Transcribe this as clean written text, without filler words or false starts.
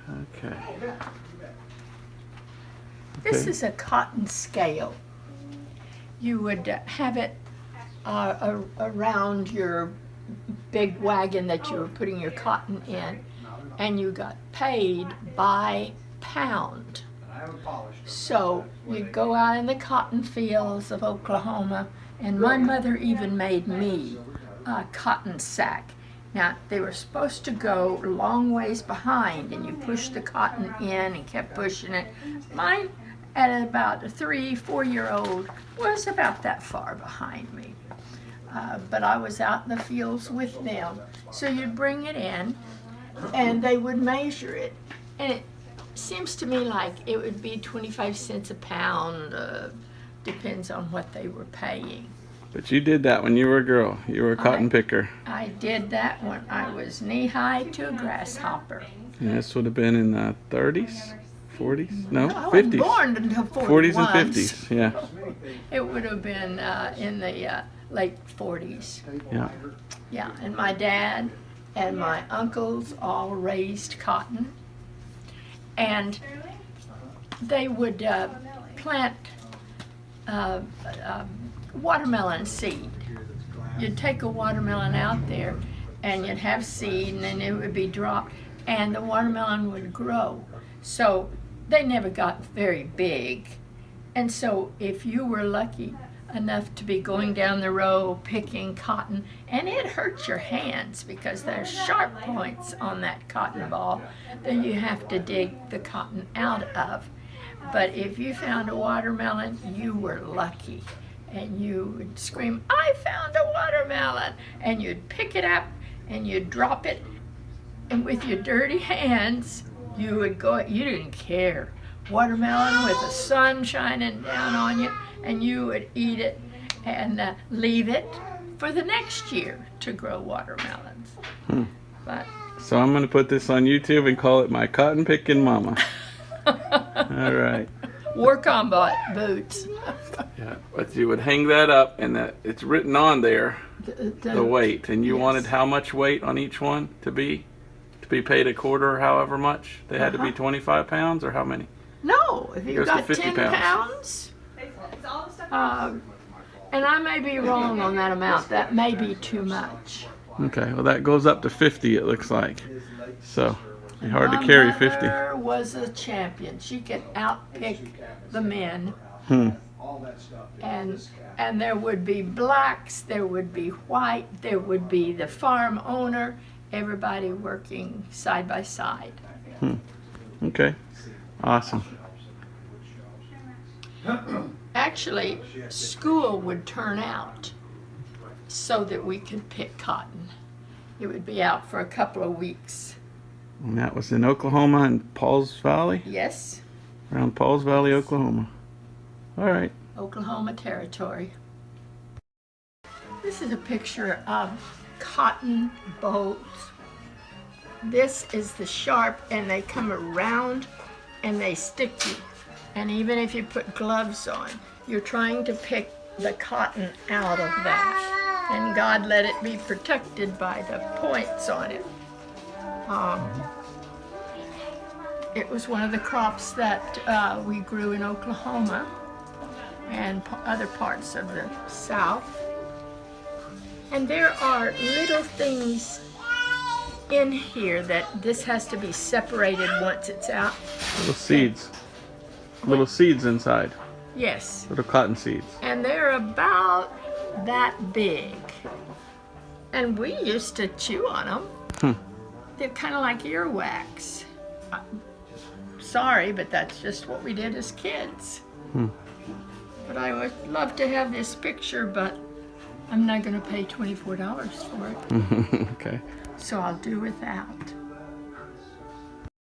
Okay. This is a cotton scale. You would have it around your big wagon that you were putting your cotton in, and you got paid by pound. So you'd go out in the cotton fields of Oklahoma, and my mother even made me a cotton sack. Now, they were supposed to go a long ways behind, and you pushed the cotton in and kept pushing it. Mine, at about a 3-4-year-old, was about that far behind me. But I was out in the fields with them. So you'd bring it in, and they would measure it. And it seems to me like it would be 25 cents a pound, depends on what they were paying. But you did that when you were a girl. You were a cotton picker. I did that when I was knee-high to a grasshopper. And this would have been in the 30s? 40s? No, I 50s. wasn't born until 40s and 50s, yeah. It would have been in the late 40s. Yeah. Yeah, and my dad and my uncles all raised cotton. And they would plant watermelon seed. You'd take a watermelon out there and you'd have seed, and then it would be dropped and the watermelon would grow. So they never got very big. And so if you were lucky enough to be going down the row picking cotton, and it hurts your hands because there's sharp points on that cotton ball that you have to dig the cotton out of. But if you found a watermelon, you were lucky. And you would scream, "I found a watermelon!" And you'd pick it up and you'd drop it, and with your dirty hands, you would go, you didn't care. Watermelon with the sun shining down on you, and you would eat it and leave it for the next year to grow watermelons. But So I'm going to put this on YouTube and call it my Cotton-Picking Mama. All right. war combat boots. Yeah, but you would hang that up, and it's written on there, the weight. And you wanted how much weight on each one to be paid a quarter or however much? They had to be 25 pounds, or how many? No, if you Goes to got 50 10 pounds. And I may be wrong on that amount. That may be too much. Okay, well that goes up to 50, it looks like. So, it's hard to carry 50. My mother was a champion. She could outpick the men. And there would be blacks, there would be white, there would be the farm owner, everybody working side by side. Okay, awesome. Actually, school would turn out so that we could pick cotton. It would be out for a couple of weeks. And that was in Oklahoma and Pauls Valley? Yes. Around Pauls Valley, Oklahoma. All right. Oklahoma Territory. This is a picture of cotton bolts. This is the sharp, and they come around and they stick you. And even if you put gloves on, you're trying to pick the cotton out of that. And God let it be protected by the points on it. It was one of the crops that we grew in Oklahoma and other parts of the South. And there are little things in here that this has to be separated once it's out. Little seeds. Little seeds inside. Yes. Little cotton seeds. And they're about that big. And we used to chew on them. They're kind of like earwax. Sorry, but that's just what we did as kids. But I would love to have this picture, but I'm not going to pay $24 for it. Okay. So I'll do without.